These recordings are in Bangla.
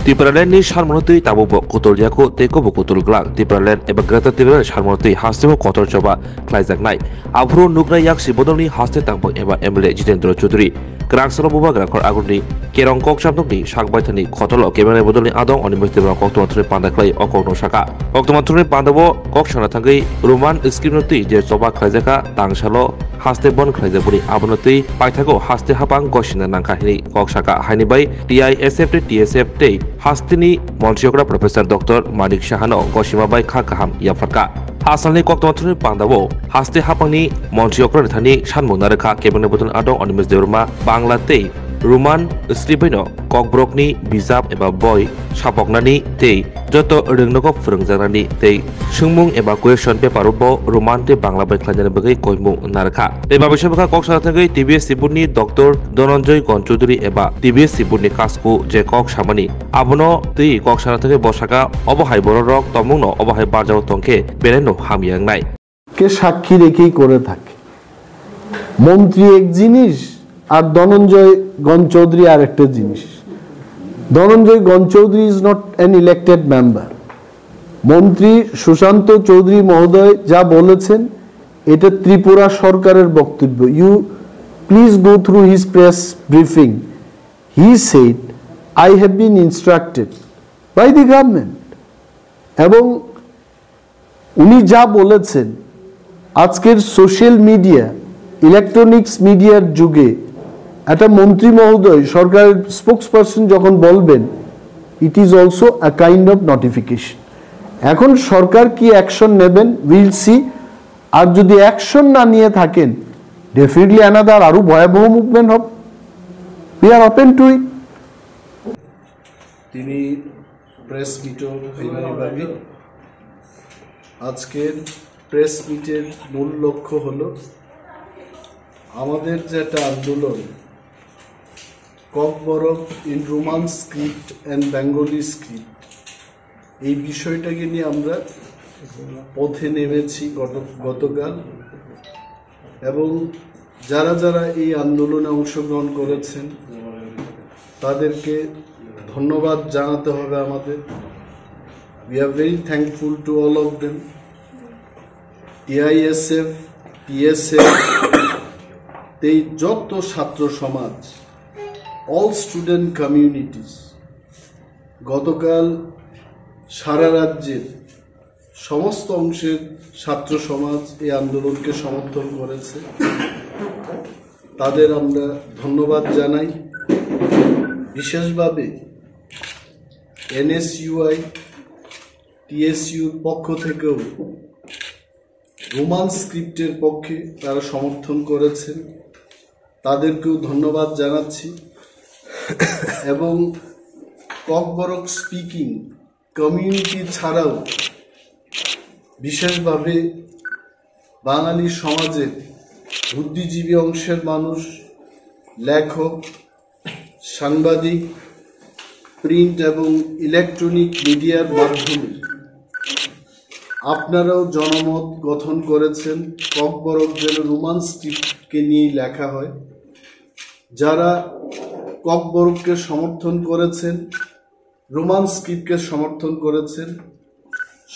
Tipraland Sharmonoti Tabu Kotor Jako, Tekobo Kotor Glan, Tipraland, Ebagrata Tipraland Sharmonoti, Hastemo Kotor Choba, Klaizak Night, Avro Nugra Yak Sibodoni, Haste Tampo Eva Emile Jitendro Chudri, Gransalo Bubagrakor Aguni, Kerong Kok Shamdoni, Shakbaitani, Kotolo, Kevin Bodoni Adon, on the Mr. Octomatri Pandaclay, Okono Shaka, Octomatri Pandavo, Kokshanatagi, Roman Skimnoti, Jesoba Klaizaka, Tangshalo, Haste Bon Klaizaburi, Abonoti, Paitago, Haste Hapang, Goshina Nankahini, Kokshaka, Hanibai, TISF, TSF Day, Hastini, Monsiogra Professor Dr. Manik Shahano, Goshima by Kakaham, Yafaka. Hasanli Koktomatri Pandavo, Haste Hapani, Monsiogra Thani, Shanmunaraka, Kevin Bodon Adon, on the Miss Derma, Banglate, Roman Stribino, Kokbrokni, Bizab, Eba Boy, Shapoknani, Te, Joto Ringnoko Frungzanani, Te, Shumung Evacuation Peparubo, Romante Bangla by Klanjanabe, Koimu Naraka. Eba Bishabaka Kokshatagi, TBS Sibuni, Dr. Dononjoy Konchudri Eba, TBS Sibuni Kasku, Jacob Shamani, Abono, Te Kokshanatagi Bosaka, Obohai Borok, Tomuno, Obohai Barjo Tonke, Bereno Hamiang Nai. কে সাক্ষী রেখেই করে থাকে মন্ত্রী এক জিনিস আর ধনঞ্জয় গণচৌধুরী আরেকটা জিনিস Dhananjay Ganchoudhury is not an elected member মন্ত্রী সুশান্ত চৌধুরী মহোদয় যা বলেছেন এটা ত্রিপুরা সরকারের বক্তব্য you please go through his press briefing he said I have been instructed by the government এবং উনি যা বলেছেন আজকের সোশ্যাল মিডিয়া ইলেকট্রনিক্স মিডিয়ার যুগে একটা মন্ত্রী মহোদয় সরকারের স্পোকসপারসন যখন বলবেন it is also a kind of notification এখন সরকার কি অ্যাকশন নেবেন উইল সি আর যদি অ্যাকশন না নিয়ে থাকেন ডেফিনেটলি অ্যানাদার আরো ভয়াবহ মুভমেন্ট হবে উই আর ওপেন টু ইট তিনি প্রেস মিটও বিভাগে আজকের প্রেস মিটের মূল লক্ষ্য হলো আমাদের যেটা আন্দোলন Kokborok in Roman script and Bengali script এই বিষয়টাকে নিয়ে আমরা পথে নেমেছি গতকাল এবং যারা যারা এই আন্দোলনে অংশগ্রহণ করেছেন তাদেরকে ধন্যবাদ জানাতে হবে আমাদের we are very thankful to all of them TISF TSF they যত ছাত্র সমাজ all student communities গতকাল সারা রাজ্যের সমস্ত অংশের ছাত্র সমাজ এই আন্দোলনকে সমর্থন করেছে তাদের আমরা ধন্যবাদ জানাই বিশেষভাবে NSUI TSUর পক্ষ থেকেও রোমান স্ক্রিপ্টের পক্ষে তারা সমর্থন করেছেন তাদেরকেও ধন্যবাদ জানাচ্ছি এবং ককবরক স্পিকিং কমিউনিটি ছাড়াও বিশেষভাবে বাঙালি সমাজের বুদ্ধিজীবী অংশের মানুষ লেখক সাংবাদিক প্রিন্ট এবং ইলেকট্রনিক মিডিয়ার মাধ্যমে আপনারাও জনমত গঠন করেছেন ককবরক যেন রোমান স্ক্রিপ্টকে নিয়ে লেখা হয় যারা ককবরককে সমর্থন করেছেন রোমান স্ক্রিপ্টকে সমর্থন করেছেন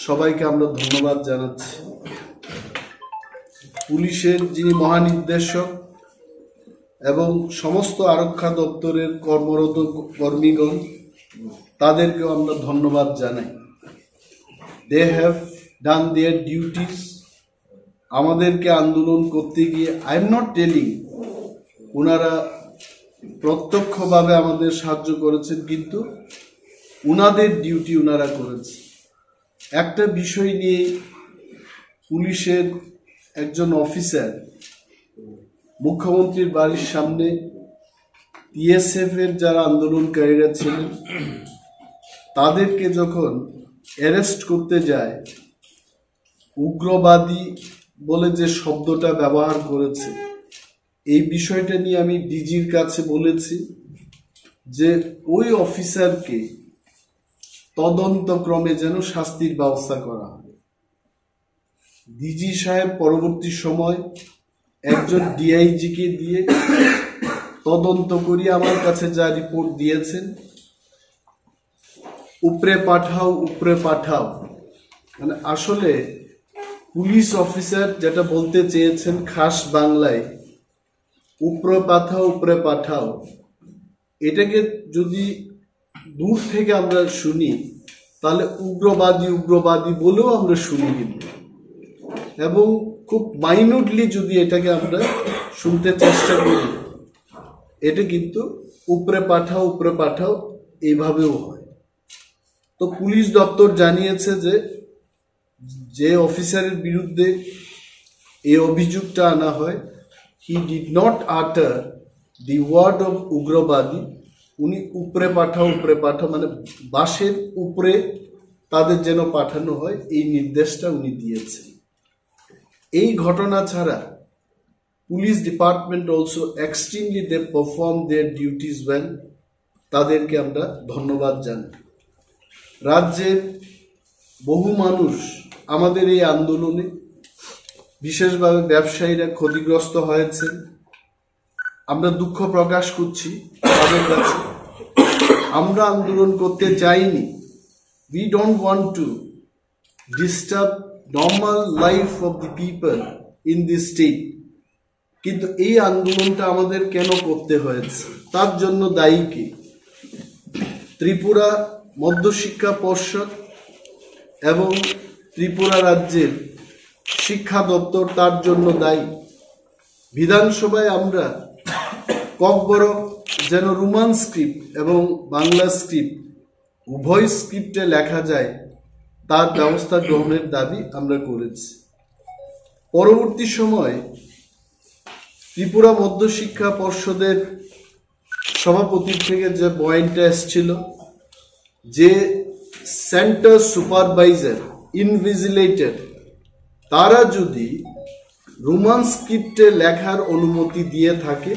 সবাইকে আমরা ধন্যবাদ জানাচ্ছি পুলিশের যিনি মহানির্দেশক এবং সমস্ত আরক্ষা দপ্তরের কর্মরত কর্মীগণ তাদেরকেও আমরা ধন্যবাদ জানাই they have done their duties আমাদেরকে আন্দোলন করতে গিয়ে আই এম নট টেলিং ওনারা প্রত্যক্ষভাবে আমাদের সাহায্য করেছেন কিন্তু ওনাদের ডিউটি ওনারা করেছে একটা বিষয় নিয়ে পুলিশের একজন অফিসার মুখ্যমন্ত্রীর বাড়ির সামনে TSF এর যারা আন্দোলনকারীরা ছিলেন তাদেরকে যখন অ্যারেস্ট করতে যায় উগ্রবাদী বলে যে শব্দটা ব্যবহার করেছে এই বিষয়টা নিয়ে আমি ডিজির কাছে বলেছি যে ওই অফিসারকে তদন্তক্রমে যেন শাস্তির ব্যবস্থা করা হয় ডিজি সাহেব পরবর্তী সময় একজন ডিআইজিকে দিয়ে তদন্ত করিয়ে আমার কাছে যা রিপোর্ট দিয়েছেন উপরে পাঠাও, মানে আসলে পুলিশ অফিসার যেটা বলতে চেয়েছেন খাস বাংলায়, উপরে পাঠাও, এটাকে যদি দূর থেকে আমরা শুনি তাহলে উগ্রবাদী বলেও আমরা শুনি, কিন্তু এবং খুব মাইনুটলি যদি এটাকে আমরা শুনতে চেষ্টা করি, এটা কিন্তু উপরে পাঠাও এইভাবেও হয়। তো পুলিশ দপ্তর জানিয়েছে যে অফিসারের বিরুদ্ধে এই অভিযোগটা আনা হয়, হি ডিড নট আটার দি ওয়ার্ড অফ উগ্রবাদী, উনি উপরে পাঠাও মানে বাসের উপরে তাদের যেন পাঠানো হয় এই নির্দেশটা উনি দিয়েছেন। এই ঘটনা ছাড়া পুলিশ ডিপার্টমেন্ট অলসো এক্সট্রিমলি দে পারফর্ম দেয়ার ডিউটিজ ওয়েল, তাদেরকে আমরা ধন্যবাদ জানাই। রাজ্যের বহু মানুষ আমাদের এই আন্দোলনে, বিশেষভাবে ব্যবসায়ীরা ক্ষতিগ্রস্ত হয়েছে, আমরা দুঃখ প্রকাশ করছি তাদের কাছে। আমরা আন্দোলন করতে চাইনি, we don't want to disturb normal life of the people in this state, কিন্তু এই আন্দোলনটা আমাদের কেন করতে হয়েছে, তার জন্য দায়ী কে? ত্রিপুরা মধ্যশিক্ষা পর্ষদ এবং ত্রিপুরা রাজ্যের শিক্ষা দপ্তর তার জন্য দায়ী। বিধানসভায় আমরা ককবরক যেন রোমান স্ক্রিপ্ট এবং বাংলা স্ক্রিপ্ট উভয় স্ক্রিপ্টে লেখা যায় তার ব্যবস্থা গ্রহণের দাবি আমরা করেছি। পরবর্তী সময় ত্রিপুরা মধ্যশিক্ষা পর্ষদের সভাপতির থেকে যে পয়েন্টটা এসেছিল যে সেন্টার সুপারভাইজার ইনভিজিলেটর তারা যদি রোমান স্ক্রিপ্টে লেখার অনুমতি দিয়ে থাকে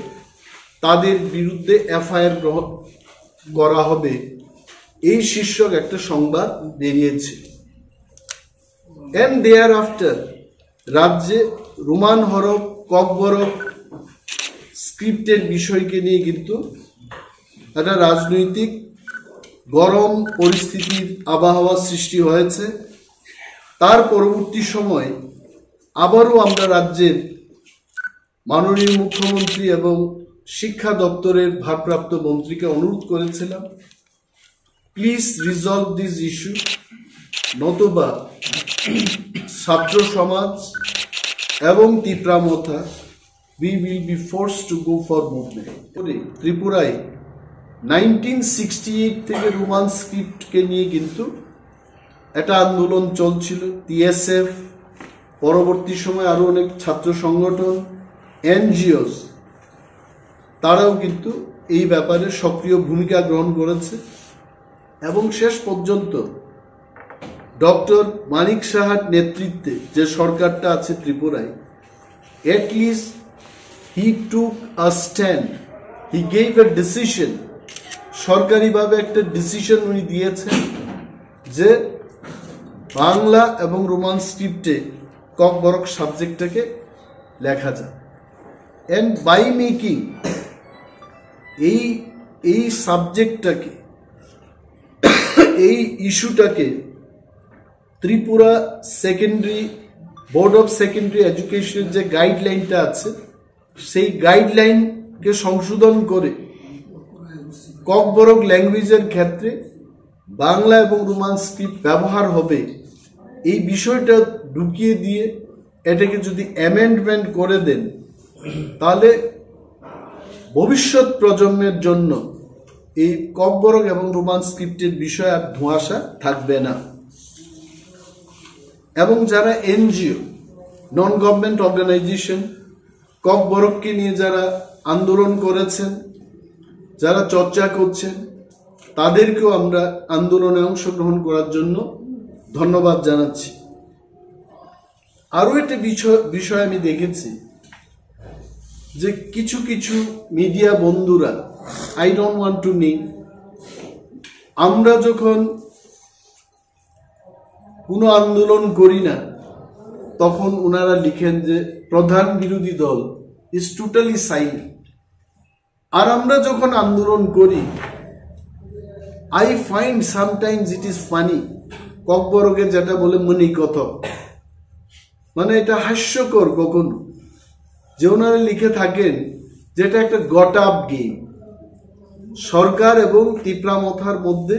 তাদের বিরুদ্ধে এফআইআর গ্রহণ করা হবে, এই শীর্ষক একটা সংবাদ বেরিয়েছে। এন্ড দেয়ার আফটার রাজ্যে রোমান হরফ ককবরক স্ক্রিপ্টের বিষয়কে নিয়ে কিন্তু একটা রাজনৈতিক গরম পরিস্থিতির আবহাওয়া সৃষ্টি হয়েছে। তার পরবর্তী সময় আবারও আমরা রাজ্যের মাননীয় মুখ্যমন্ত্রী এবং শিক্ষা দপ্তরের ভারপ্রাপ্ত মন্ত্রীকে অনুরোধ করেছিলাম, প্লিজ রিজলভ দিস ইস্যু, নতুবা ছাত্র সমাজ এবং তীব্রামথা we will be forced to go for movement. ত্রিপুরায় 1968 থেকে রোমান স্ক্রিপ্টকে নিয়ে কিন্তু একটা আন্দোলন চলছিল। টিএসএফ, পরবর্তী সময় আরো অনেক ছাত্র সংগঠন, এনজিওস, তারাও কিন্তু এই ব্যাপারে সক্রিয় ভূমিকা গ্রহণ করেছে এবং শেষ পর্যন্ত ডক্টর মানিক সাহার নেতৃত্বে যে সরকারটা আছে ত্রিপুরায়, at least he took a stand, he gave a decision, সরকারিভাবে একটা ডিসিশন উনি দিয়েছেন যে বাংলা এবং রোমান স্ক্রিপ্টে ককবরক সাবজেক্টটাকে লেখা যায়। এন্ড বাই মেকিং এই সাবজেক্টটাকে, এই ইস্যুটাকে Tripura secondary board of secondary এডুকেশনের যে গাইডলাইনটা আছে সেই গাইডলাইনকে সংশোধন করে ককবরক ল্যাঙ্গুয়েজের ক্ষেত্রে বাংলা এবং রোমান স্ক্রিপ্ট ব্যবহার হবে, এই বিষয়টা ঢুকিয়ে দিয়ে এটাকে যদি অ্যামেন্ডমেন্ট করে দেন তাহলে ভবিষ্যৎ প্রজন্মের জন্য এই ককবরক এবং রোমান স্ক্রিপ্টের বিষয় আর ধোঁয়াশা থাকবে না। এবং যারা এনজিও, নন গভর্নমেন্ট অর্গানাইজেশন, ককবরককে নিয়ে যারা আন্দোলন করেছেন, যারা চর্চা করছেন, তাদেরকেও আমরা আন্দোলনে অংশগ্রহণ করার জন্য ধন্যবাদ জানাচ্ছি। আরো একটা বিষয় আমি দেখেছি যে কিছু কিছু মিডিয়া বন্ধুরা, I don't want to name, আমরা যখন কোনো আন্দোলন করি না তখন ওনারা লিখেন যে প্রধান বিরোধী দল ইজ টোটালি সাইলেন্ট, আর আমরা যখন আন্দোলন করি I find sometimes it is funny, ককবরকে যেটা বলে মনি কথক, মানে এটা হাস্যকর কখনো যে ওনারা লিখে থাকেন যেটা একটা গট আপ গেম। সরকার এবং তিপ্রামথার মধ্যে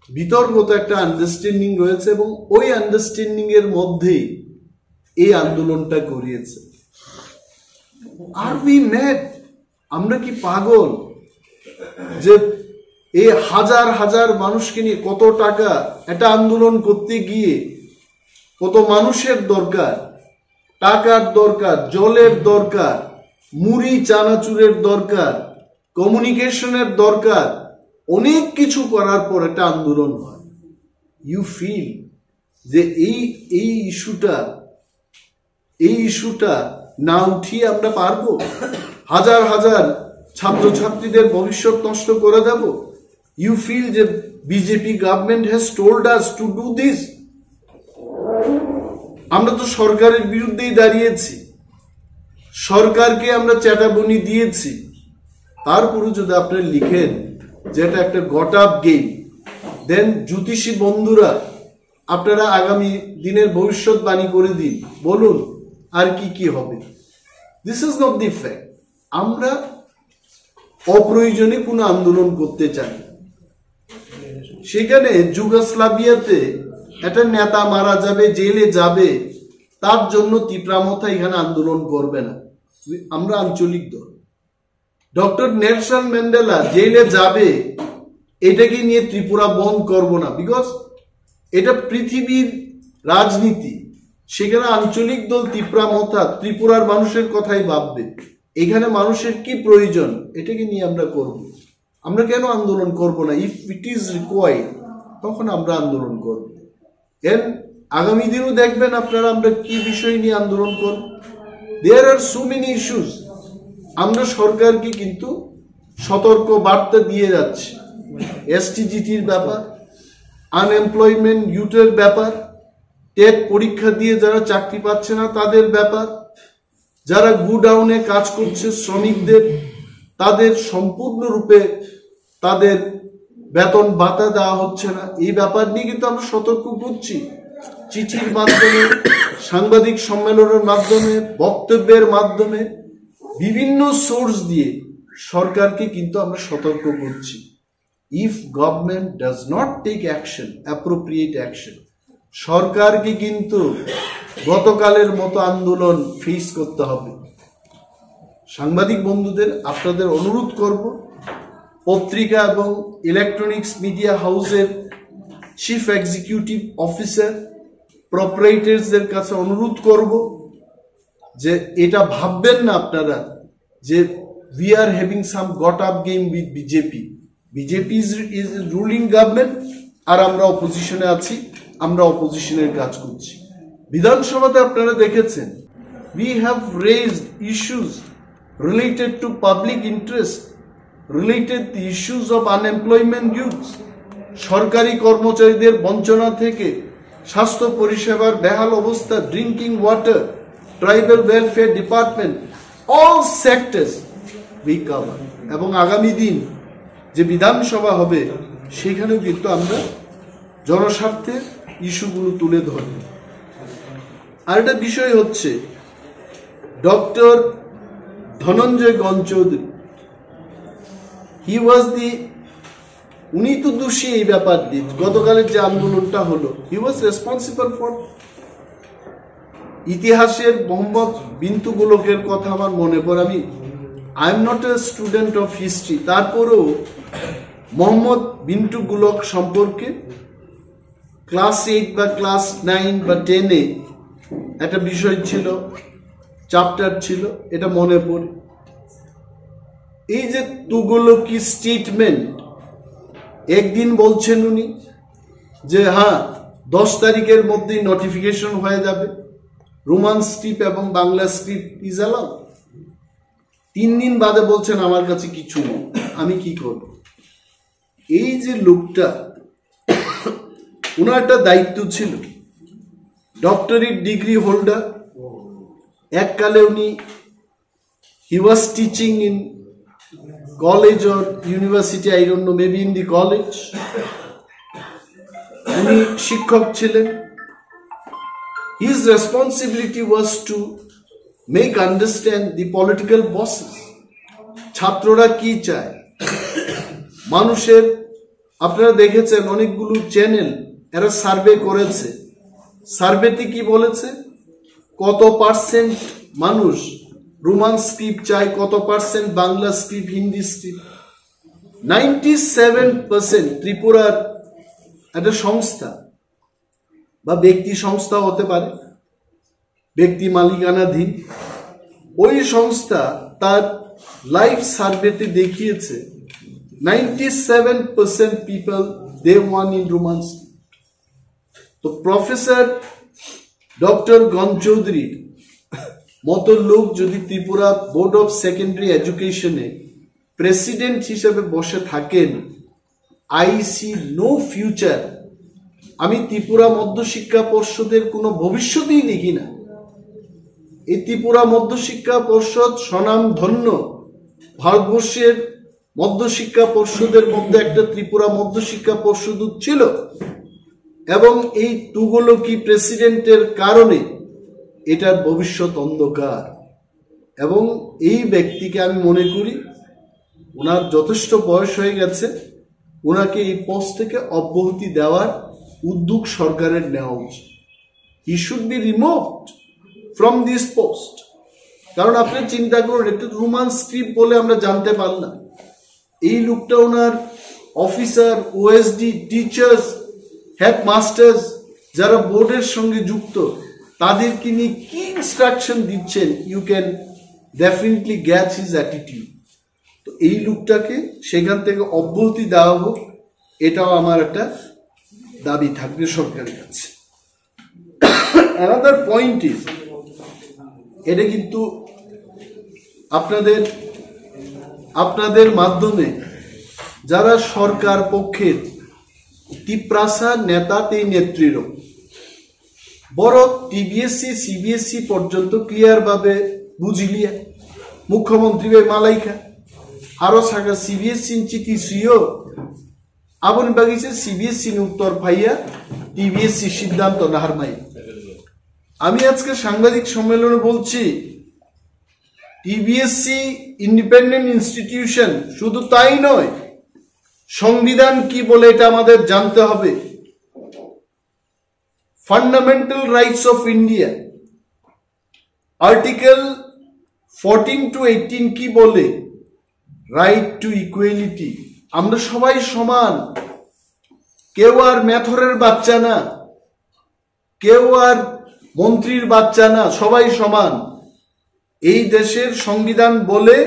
বিতর্কত একটা আন্ডারস্ট্যান্ডিং রয়েছে এবং ওই আন্ডারস্ট্যান্ডিং এর মধ্যেই এই আন্দোলনটা করিয়েছে। আর উই ম্যাড, আমরা কি পাগল যে এই হাজার হাজার মানুষকে নিয়ে কত টাকা একটা আন্দোলন করতে গিয়ে কত মানুষের দরকার, টাকার দরকার, জলের দরকার, মুড়ি চানাচুরের দরকার, কমিউনিকেশনের দরকার, অনেক কিছু করার পর একটা আন্দোলন হয়। ইউ ফিল যে এই ইস্যুটা না উঠিয়ে আমরা পারবো? হাজার হাজার ছাত্রছাত্রীদের ভবিষ্যৎ নষ্ট করে দেব? ইউ ফিল যে BJP government has told us to do this? আমরা তো সরকারের বিরুদ্ধেই দাঁড়িয়েছি, সরকারকে আমরা চ্যাটাবনি দিয়েছি, তারপরে যদি আপনারা লিখেন যে এটা একটা গট আপ গেম, দেন জ্যোতিষী বন্ধুরা আপনারা আগামী দিনের ভবিষ্যৎবাণী করে দিন, বলুন আর কি কি হবে। This is not the fact. আমরা অপ্রয়োজনে কোনো আন্দোলন করতে চাই। সেখানে যুগোস্লাভিয়াতে একটা নেতা মারা যাবে, জেলে যাবে, তার জন্য তিপ্রামথা এখানে আন্দোলন করবে না। আমরা আঞ্চলিক দল। ডক্টর নেলসন ম্যান্ডেলা জেলে যাবে, এটাকে নিয়ে ত্রিপুরা বন্ধ করব না, বিকজ এটা পৃথিবীর রাজনীতি। সেখানে আঞ্চলিক দল তিপ্রামথা ত্রিপুরার মানুষের কথাই ভাববে, এখানে মানুষের কি প্রয়োজন এটাকে নিয়ে আমরা করব। আমরা কেন আন্দোলন করব না? ইফ ইট ইজ রিকোয়ার্ড তখন আমরা আন্দোলন করব। এর আগামী দিনও দেখবেন আপনারা আমরা কি বিষয় নিয়ে আন্দোলন করব। দেয়ার আর সো মেনি ইস্যুস। আমরা সরকারকে কিন্তু সতর্ক বার্তা দিয়ে যাচ্ছি। এসটিজিটির ব্যাপার, আনএমপ্লয়মেন্ট ইউথের ব্যাপার, টেট পরীক্ষা দিয়ে যারা চাকরি পাচ্ছে না তাদের ব্যাপার, যারা গুডাউনে কাজ করছে শ্রমিকদের, তাদের সম্পূর্ণরূপে তাদের বেতন ভাতা দেওয়া হচ্ছে না, এই ব্যাপার নিয়ে কিন্তু আমরা সতর্ক করছি। চিঠির মাধ্যমে, সাংবাদিক সম্মেলনের মাধ্যমে, বক্তব্যের মাধ্যমে, বিভিন্ন সোর্স দিয়ে সরকারকে কিন্তু আমরা সতর্ক করছি। If government does not take action, appropriate action, সরকারকে কিন্তু গতকালের মতো আন্দোলন ফেস করতে হবে। সাংবাদিক বন্ধুদের আপনাদের অনুরোধ করব, পত্রিকা এবং ইলেকট্রনিক্স মিডিয়া হাউসের চিফ এক্সিকিউটিভ অফিসার, প্রপারেটরসদের কাছে অনুরোধ করব যে এটা ভাববেন না আপনারা যে we are having some got up game with BJP. BJP is ruling government আর আমরা অপোজিশনে আছি, আমরা অপোজিশনের কাজ করছি। বিধানসভাতে আপনারা দেখেছেন we have raised issues related to public interest, related the issues of unemployment youths, সরকারি কর্মচারীদের বঞ্চনা থেকে স্বাস্থ্য পরিষেবার বেহাল অবস্থা, drinking water, tribal welfare department, all sectors we cover। এবং আগামী দিন যে বিধানসভা হবে সেখানেও কিন্তু আমরা জনস্বার্থের ইস্যুগুলো তুলে ধরব। আর একটা বিষয় হচ্ছে ডক্টর ধনঞ্জয় গণচৌধুরী, উনি তো দোষী এই ব্যাপার দিয়ে। গতকালের যে আন্দোলনটা হলো, হি ওয়াজ রেসপন্সিবল ফর। ইতিহাসের মোহাম্মদ বিন তুগলকের কথা আমার মনে পড়ে। I am not a student of history, তারপরেও মোহাম্মদ বিন তুগলক সম্পর্কে ক্লাস 8 বা ক্লাস 9 বা 10-এ একটা বিষয় ছিল, চ্যাপ্টার ছিল, এটা মনে পড়ে। এই যে তুগলকি স্টেটমেন্ট, একদিন বলছেন উনি যে হ্যাঁ 10 তারিখের মধ্যেই নোটিফিকেশন হয়ে যাবে, রোমান স্ক্রিপ্ট এবং বাংলা স্ক্রিপ্ট ইজ অ্যালাউড। 3 দিন বাদে বলছেন আমার কাছে কিছু নেই, আমি কি করব? এই যে লোকটা, ওনার একটা দায়িত্ব ছিল, ডক্টরেট ডিগ্রি হোল্ডার, এককালে উনি he was teaching in college or university, I don't know, maybe in the college. উনি শিক্ষক ছিলেন। His responsibility was to make understand the political bosses. ছাত্ররা কি চায়, মানুষের, আপনারা দেখেছেন অনেকগুলো চ্যানেল এরা সার্ভে করেছে। সার্ভেতে কি বলেছে, কত পার্সেন্ট মানুষ রোমান স্ক্রিপ্ট চায়, কত percent Bangla script, Hindi script. 97% ত্রিপুরার একটা সংস্থা বা ব্যক্তি সংস্থা হতে পারে, ব্যক্তি মালিকানাধীন, ওই সংস্থা তার লাইভ সার্ভেতে দেখিয়েছে 97% people they want in Roman script. তো প্রফেসর ডক্টর গণচৌধুরীর মতো লোক যদি ত্রিপুরা বোর্ড অফ সেকেন্ডারি এডুকেশনে প্রেসিডেন্ট হিসেবে বসে থাকেন, আই সি নো ফিউচার। আমি ত্রিপুরা মধ্যশিক্ষা পর্ষদের কোনো ভবিষ্যতেই দেখি না। এই ত্রিপুরা মধ্যশিক্ষা পর্ষদ স্বনামধন্য, ভারতবর্ষের মধ্যশিক্ষা পর্ষদের মধ্যে একটা ত্রিপুরা মধ্যশিক্ষা পর্ষদ ছিল, এবং এই তুগলকি প্রেসিডেন্টের কারণে এটার ভবিষ্যৎ অন্ধকার। এবং এই ব্যক্তিকে আমি মনে করি ওনার যথেষ্ট বয়স হয়ে গেছে, ওনাকে এই পোস্ট থেকে অব্যাহতি দেওয়ার উদ্যোগ সরকারের নেওয়া উচিত। He should be removed from this post. কারণ আপনি চিন্তা করুন, একটু রোমান স্ক্রিপ্ট বলে আমরা জানতে পারলাম, এই লোকটা ওনার অফিসার, ওএসডি, টিচার্স, হেডমাস্টার্স যারা বোর্ডের সঙ্গে যুক্ত, তাদেরকে নিয়ে কি ইনস্ট্রাকশন দিচ্ছেন, you can definitely catch his attitude. তো এই লোকটাকে সেখান থেকে অব্যাহতি দেওয়া হোক, এটাও আমার একটা দাবি থাকবে সরকারের কাছে। অ্যানাদার পয়েন্ট ইজ, এটা কিন্তু আপনাদের মাধ্যমে যারা সরকার পক্ষের তিপ্রাসা নেতা, এই নেত্রীরও বড় টিবিএসসি সিবিএসসি পর্যন্ত ক্লিয়ার ভাবে বুঝিলিয়া মুখ্যমন্ত্রী মালাইকা আরো সাকা সিবিএসসি চিকিৎসিও আবন বাগিছে সিবিএসসি উত্তর পাইয়া টিবিএসসি সিদ্ধান্ত নাহারমাই। আমি আজকে সাংবাদিক সম্মেলনে বলছি, টিবিএসসি ইন্ডিপেন্ডেন্ট ইনস্টিটিউশন, শুধু তাই নয়, সংবিধান কি বলে এটা আমাদের জানতে হবে। Fundamental rights of India article 14 to 18 কি বলে, রাইট টু ইকুয়ালিটি। আমরা সবাই সমান, কেউ আর মেথরের বাচ্চা না, কেউ আর মন্ত্রীর বাচ্চা না, সবাই সমান। এই দেশের সংবিধান বলে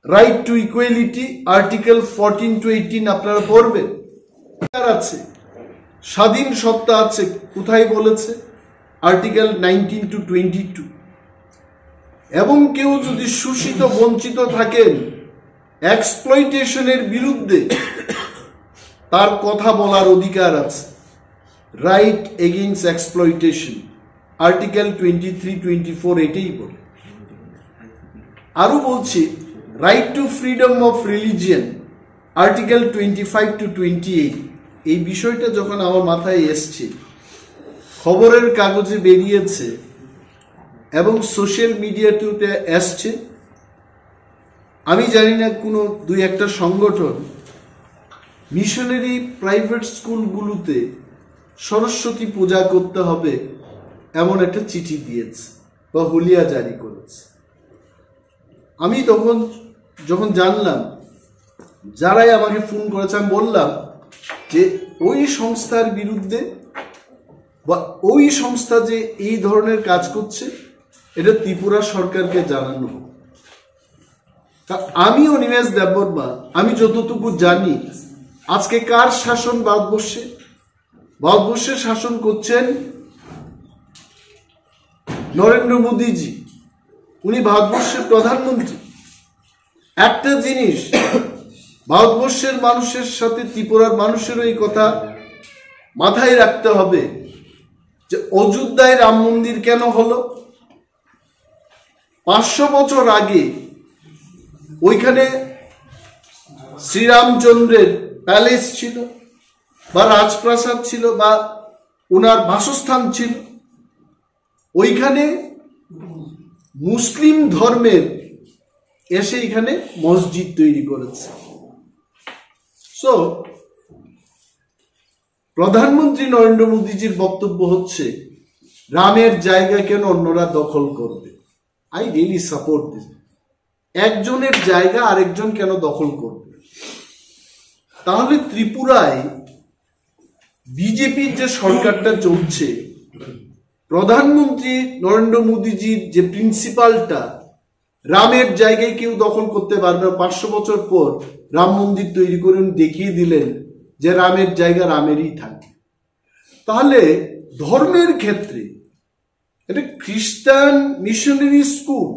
right to equality, article 14 to 18 আপনারা পড়বেন। আছে স্বাধীন সত্তা আছে, কোথায় বলেছে, আর্টিকেল 19 to 22। এবং কেউ যদি শোষিত বঞ্চিত থাকেন, এক্সপ্লয়টেশনের বিরুদ্ধে তার কথা বলার অধিকার আছে, রাইট এগেইনস্ট এক্সপ্লয়টেশন, আর্টিকেল 23, 24 এটাই বলে। আরো বলছি, right two freedom of religion, article 25 to 28। এই বিষয়টা যখন আমার মাথায় এসছে, খবরের কাগজে বেরিয়েছে এবং সোশ্যাল মিডিয়াতে আসছে, আমি জানি না কোনো দুই একটা সংগঠন মিশনারি প্রাইভেট স্কুলগুলোতে সরস্বতী পূজা করতে হবে এমন একটা চিঠি দিয়েছে বা হুলিয়া জারি করেছে। আমি যখন জানলাম, যারাই আমাকে ফোন করেছে, আমি বললাম যে ওই সংস্থার বিরুদ্ধে বা ওই সংস্থা যে এই ধরনের কাজ করছে, এটা ত্রিপুরা সরকারকে জানানো। তা আমিও নিমেষ দেববর্মা, আমি যতটুকু জানি, আজকে কার শাসন ভারতবর্ষে? ভারতবর্ষে শাসন করছেন নরেন্দ্র মোদীজি, উনি ভারতবর্ষের প্রধানমন্ত্রী। একটা জিনিস ভারতবর্ষের মানুষের সাথে ত্রিপুরার মানুষেরও এই কথা মাথায় রাখতে হবে যে অযোধ্যায় রাম মন্দির কেন হলো? 500 বছর আগে ওইখানে শ্রীরামচন্দ্রের প্যালেস ছিল বা রাজপ্রাসাদ ছিল বা ওনার বাসস্থান ছিল। ওইখানে মুসলিম ধর্মের এসে এখানে মসজিদ তৈরি করেছে। সো প্রধানমন্ত্রী নরেন্দ্র মোদীজির বক্তব্য হচ্ছে রামের জায়গা কেন অন্যরা দখল করবে। I really support this. একজনের জায়গা আরেকজন কেন দখল করবে? তাহলে ত্রিপুরায় বিজেপির যে সরকারটা চলছে, প্রধানমন্ত্রী নরেন্দ্র মোদীজির যে প্রিন্সিপালটা, রামের জায়গায় কেউ দখল করতে পারবে। 500 বছর পর রাম মন্দির তৈরি করে দেখিয়ে দিলেন যে রামের জায়গা রামেরই থাকে। তাহলে ধর্মের ক্ষেত্রে এটা খ্রিস্টান মিশনারি স্কুল,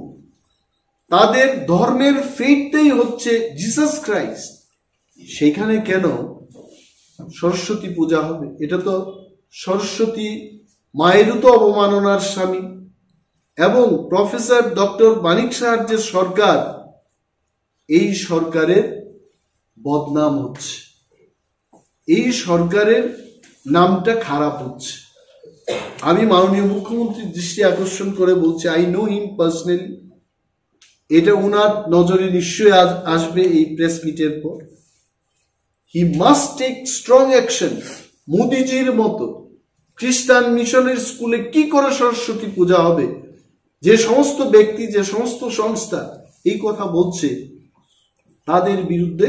তাদের ধর্মের ফেইথটাই হচ্ছে জিসাস ক্রাইস্ট, সেখানে কেন সরস্বতী পূজা হবে? এটা তো সরস্বতী মায়েরও তো অবমাননার স্বামী। এবং প্রফেসর ডক্টর মানিক সাহার যে সরকার, এই সরকারের বদনাম হচ্ছে, এই সরকারের নামটা খারাপ হচ্ছে। আমি মাননীয় মুখ্যমন্ত্রীর দৃষ্টি আকর্ষণ করে বলছি, আই নো হিম পার্সোনালি, এটা ওনার নজরে নিশ্চয়ই আসবে এই প্রেস মিটের পর। He must take strong action. মোদিজির মতো খ্রিস্টান মিশনের স্কুলে কি করে সরস্বতী পূজা হবে? যে সমস্ত ব্যক্তি, যে সমস্ত সংস্থা এই কথা বলছে, তাদের বিরুদ্ধে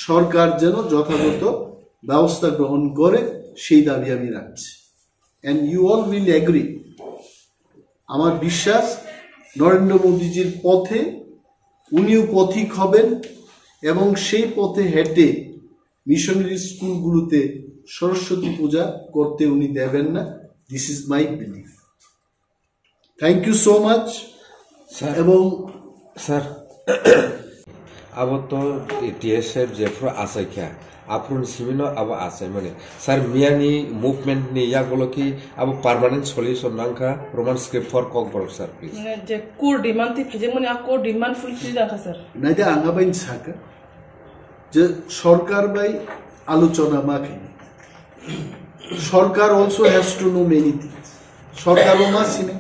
সরকার যেন যথাযথ ব্যবস্থা গ্রহণ করে, সেই দাবি আমি রাখছি। And you all will agree. আমার বিশ্বাস নরেন্দ্র মোদীজির পথে উনিও পথিক হবেন এবং সেই পথে হেঁটে মিশনারি স্কুলগুলোতে সরস্বতী পূজা করতে উনি দেবেন না। This is my belief. Thank you so much. এবং স্যার अब तो TSF जेफ्रो आसाइख्या आफ्रुन सिमिनो अब आसाइ माने सर मियानी मुभमेंट नि यागलो कि अब परमानेंट सल्यूशन नांका Roman script for Kokborok sir please माने जे कोर डिमांड ति फेजे माने कोर डिमांड फुलफिल दाखा सर नाइदे आंगा बाइन साका যে সরকার বাই আলোচনা মাখে। সরকার also has to know many things. সরকারও মাসিনে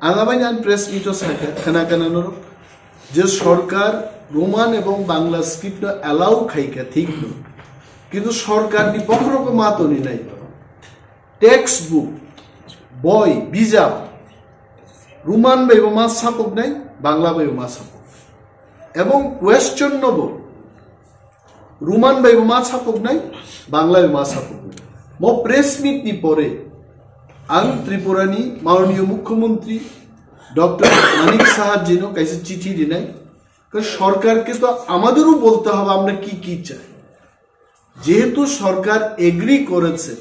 আঙ্গা বাইন আন প্রেস মিটও সাকা খানা কানানোর যে সরকার রোমান এবং বাংলা স্ক্রিপ্ট অ্যালাউ খাইকা ঠিক নয়, কিন্তু সরকার নি বকরক মাতনি নাই। টেক্সট বুক বই বিজাব রোমান বাইব মা সাপক নাই, বাংলা বাইব মা সাপক এবং কোয়েশ্চন নব রোমান বাইব মা সাপক নাই, বাংলা বাইব মা সাপক নাই। মো প্রেস মিট নি পরে আং ত্রিপুরানি মাননীয় মুখ্যমন্ত্রী ডক্টর মানিক সাহার জিনো কাইসে চিঠি দিনাই। সরকারকে তো আমাদেরও বলতে হবে আমরা কি কি চাই। যেহেতু সরকার এগ্রি করেছে,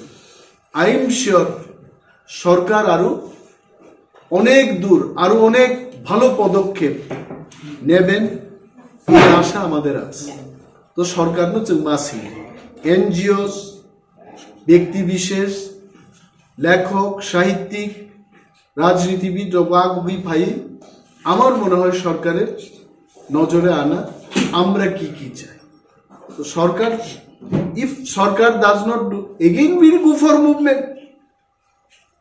আই এম শিওর সরকার আরো অনেক দূর, আরো অনেক ভালো পদক্ষেপ নেবেন, এই আশা আমাদের আছে। তো সরকার মাসি এনজিওস, ব্যক্তি বিশেষ, লেখক, সাহিত্যিক, রাজনীতিবিদ বাগবি ভাই, আমার মনে হয় সরকারের নজরে আনা আমরা কি কি চাই। তো সরকার, ইফ সরকার does not do, again will go for movement.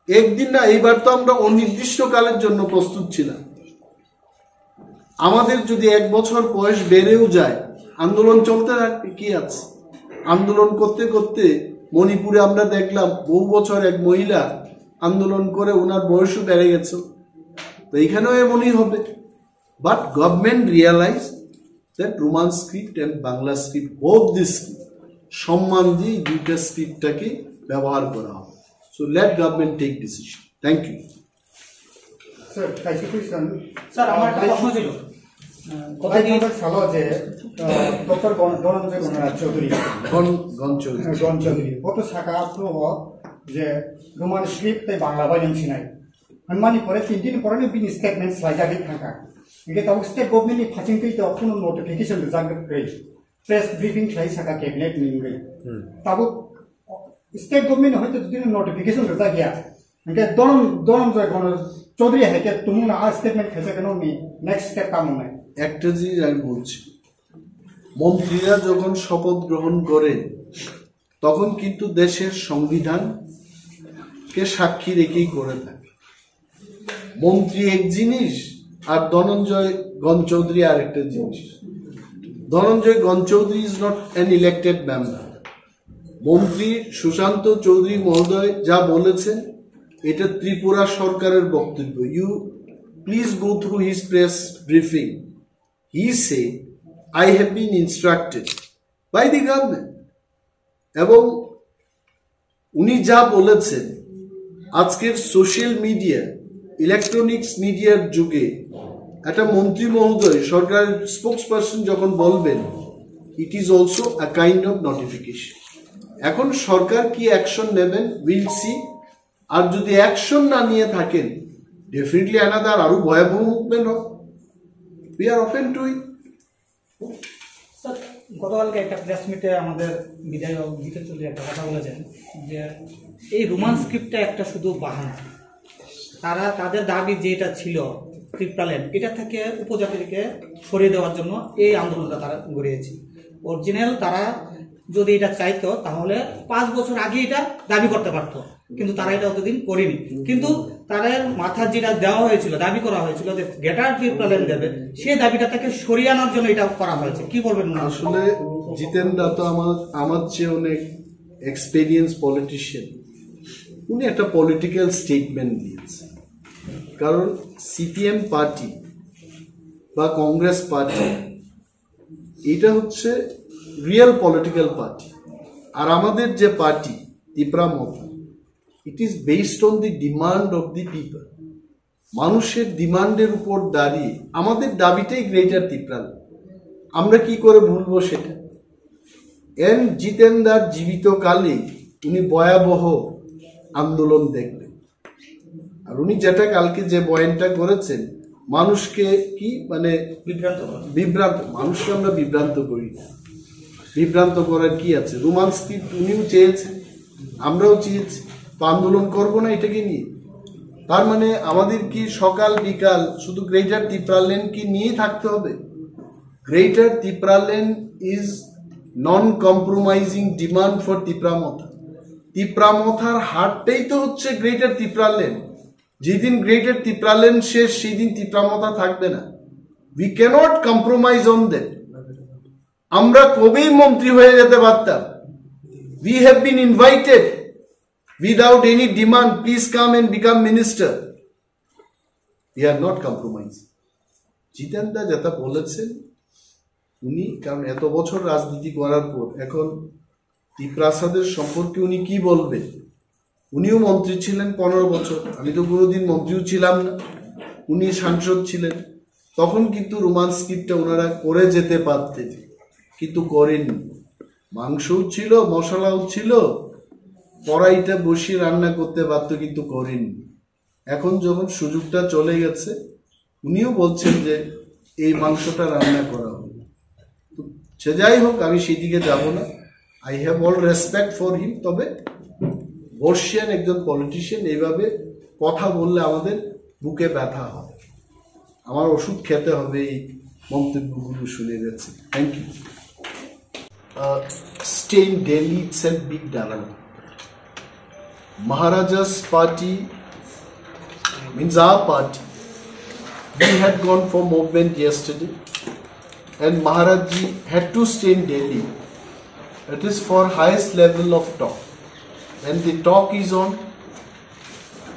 একদিন না, এইবার তো আমরা অনির্দিষ্টকালের জন্য প্রস্তুত ছিলাম। আমাদের যদি 1 বছর বয়স বেড়েও যায়, আন্দোলন চলতে থাকবে, কি আছে। আন্দোলন করতে করতে মণিপুরে আমরা দেখলাম বহু বছর এক মহিলা আন্দোলন করে ওনার বয়সও বেড়ে গেছে। তো এখানেও এমনই হবে। But government realise that Roman script and Bangla script, both the script, সম্মান দিয়ে দুইটা স্ক্রিপ্টটাকে ব্যবহার করা হবে। So let government take decision. Thank you sir. আমার একটা প্রশ্ন ছিল, যে ডক্টর ধনঞ্জয় চৌধুরী গত শাখা যে রোমান স্ক্রিপ্ট বাংলা বাইন সিনাই মানি পরে 3 দিন পরে বিন স্টেটমেন্ট স্লাইডারে থাকা এটা তাও স্টেট গভর্নমেন্টনি ফাচিংকৈ তো কোনো নোটিফিকেশন জাগৈ প্রেস ব্রিফিং খাই শাখা ক্যাবিনেট মিটিং তাবো স্টেট গভর্নমেন্ট হয়তো যদি নোটিফিকেশন জাগিয়া একে ধনঞ্জয় চৌধুরী হেকে তুমি না স্টেটমেন্ট খাইছে কেন নি নেক্সট স্টেপ কাম নাই একটা জিনিস আমি বলছি, মন্ত্রীরা যখন শপথ গ্রহণ করেন তখন কিন্তু দেশের সংবিধানকে সাক্ষী রেখেই করে থাকে। মন্ত্রী এক জিনিস আর ধনঞ্জয় গণচৌধুরী আরেকটা জিনিস। Dhananjay Ganchoudhury is not an elected member. মন্ত্রী সুশান্ত চৌধুরী মহোদয় যা বলেছেন এটা ত্রিপুরা সরকারের বক্তব্য। You please go through his press briefing. He say I have been instructed by the government, এবং উনি যা বলেছেন আজকের সোশ্যাল মিডিয়া ইলেকট্রনিক্স মিডিয়ার যুগে একটা মন্ত্রী মহোদয় সরকারের স্পোকসপারসন যখন বলবেন, it is also a kind of notification. এখন সরকার কি অ্যাকশন নেবেন উইল সি। আর যদি অ্যাকশন না নিয়ে থাকেন ডেফিনেটলি অ্যানাদার আরো ভয়াবহ মুভমেন্ট হবে। We are open to it. Sir, গতকালকে একটা প্রেস মিটে আমাদের বিধায়ক জিতেন চৌধুরী একটা কথা বলেছেন যে এই রোমান স্ক্রিপ্টটা একটা শুধু বাহানা। তারা তাদের দাবি যেটা ছিল ত্রিপ্রাল্যান্ড, এটা থেকে উপজাতিকে সরিয়ে দেওয়ার জন্য এই আন্দোলনটা তারা গড়িয়েছে। অরিজিনাল তারা যদি এটা চাইতো তাহলে 5 বছর আগে এটা দাবি করতে পারতো, কিন্তু তারা এটা অতদিন করেনি। কিন্তু তাদের মাথার যেটা দেওয়া হয়েছিল, দাবি করা হয়েছিল যে গ্রেটার ত্রিপ্রাল্যান্ড দেবে, সেই দাবিটা তাকে সরিয়ে আনার জন্য এটা করা হয়েছে। কি বলবেন? আসলে জিতেনদা তো আমার চেয়ে অনেক এক্সপেরিয়েন্স পলিটিশিয়ান। উনি একটা পলিটিক্যাল স্টেটমেন্ট দিয়েছে, কারণ সিপিএম পার্টি বা কংগ্রেস পার্টি এটা হচ্ছে রিয়েল পলিটিক্যাল পার্টি। আর আমাদের যে party Tripura Motha, it is based on the demand of the people. মানুষের ডিমান্ডের উপর দাঁড়িয়ে আমাদের দাবিটাই গ্রেটার ত্রিপুরাল্যান্ড। আমরা কি করে ভুলবো সেটা? এন জিতেনদার জীবিতকালে উনি ভয়াবহ আন্দোলন দেখবেন। আর উনি যেটা কালকে যে বয়ানটা করেছেন, মানুষকে কি মানে বিভ্রান্ত, মানুষকে আমরা বিভ্রান্ত করি না। বিভ্রান্ত করার কি আছে? রোমান স্ক্রিপ্ট উনিও চেয়েছেন, আমরাও চেয়েছি, তো আন্দোলন করবো না এটাকে নিয়ে? তার মানে আমাদের কি সকাল বিকাল শুধু গ্রেটার ত্রিপুরাল্যান্ড কি নিয়ে থাকতে হবে? Greater Tripuraland is non compromising demand for Tripura Motha. Tripura মথার হারটাই তো হচ্ছে গ্রেটার ত্রিপুরাল্যান্ড। যেদিন গ্রেটার ত্রিপুরাল্যান্ড শেষ সেই দিন ত্রিপুরা মথা থাকবে না। We cannot compromise on that. আমরা কবেই মন্ত্রী হয়ে যেতে পারতাম। We have been invited without any demand, please come and become minister. We are not compromising. জিতেনদা যেটা বলেছেন উনি, কারণ এত বছর রাজনীতি করার পর এখন ত্রিপ্রাসাদের সম্পর্কে উনি কি বলবেন? উনিও মন্ত্রী ছিলেন 15 বছর, আমি তো কোনোদিন মন্ত্রীও ছিলাম না। উনি সাংসদ ছিলেন, তখন কিন্তু রোমান স্ক্রিপ্টটা ওনারা করে যেতে পারতেন, কিন্তু করেননি। মাংসও ছিল, মশলাও ছিল, কড়াইটা বসিয়ে রান্না করতে পারতো, কিন্তু করেননি। এখন যখন সুযোগটা চলে গেছে, উনিও বলছেন যে এই মাংসটা রান্না করা হবে। তো সে যাই হোক, আমি সেদিকে যাব না। I have all respect for him. তবে বর্ষিয়ান একজন পলিটিশিয়ান এইভাবে কথা বললে আমাদের বুকে ব্যথা হয়। আমার ওষুধ খেতে হবে এই মন্তব্যগুলো শুনে যাচ্ছে। Thank you. Stay in Delhi itself, big development. Maharaja's party means our party. We had gone for movement yesterday, and Maharajji had to stay in Delhi. It is for highest level of talk, and the talk is on.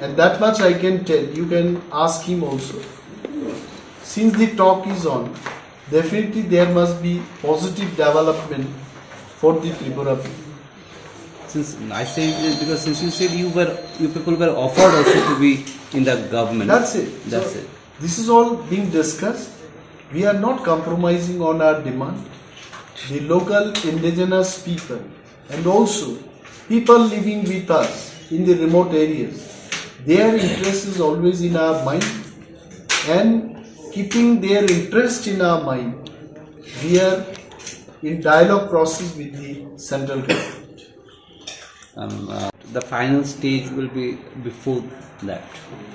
And that much I can tell. You can ask him also. Since the talk is on, definitely there must be positive development for the Tripura people. Since I say this because since you said you people were offered also to be in the government. That's it. That's it. This is all being discussed. We are not compromising on our demand. The local indigenous people and also people living with us in the remote areas, their interest is always in our mind, and keeping their interest in our mind, we are in dialogue process with the central government. The final stage will be before that.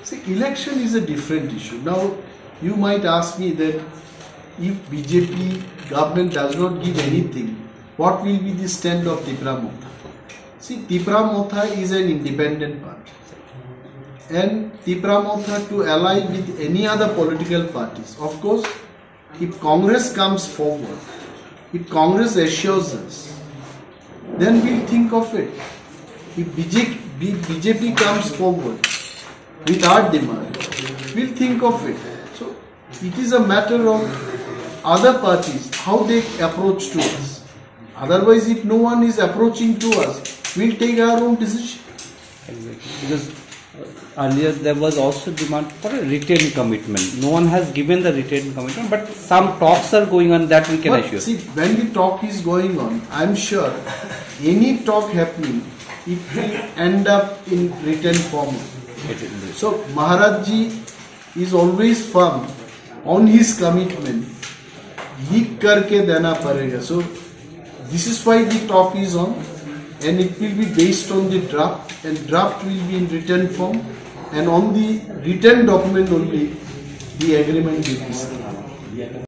See, election is a different issue. Now, you might ask me that if BJP government does not give anything, what will be the stand of Tipra Motha? See, Tipra Motha is an independent party, and Tipra Motha to ally with any other political parties. Of course, if Congress comes forward, if Congress assures us, then we'll think of it. If BJP comes forward with our demand, we'll think of it. So it is a matter of other parties, how they approach to us. Otherwise, if no one is approaching to us, we'll take our own decision. Exactly. Because earlier there was also demand for a written commitment. No one has given the written commitment, but some talks are going on that we can But assure. see, when the talk is going on, I'm sure any talk happening, it will end up in written form. So Maharaj ji is always firm on his commitment. Liख करके देना पड़ेगा. So this is why the talk is on, and it will be based on the draft, and draft will be in written form, and on the written document only the agreement will be signed.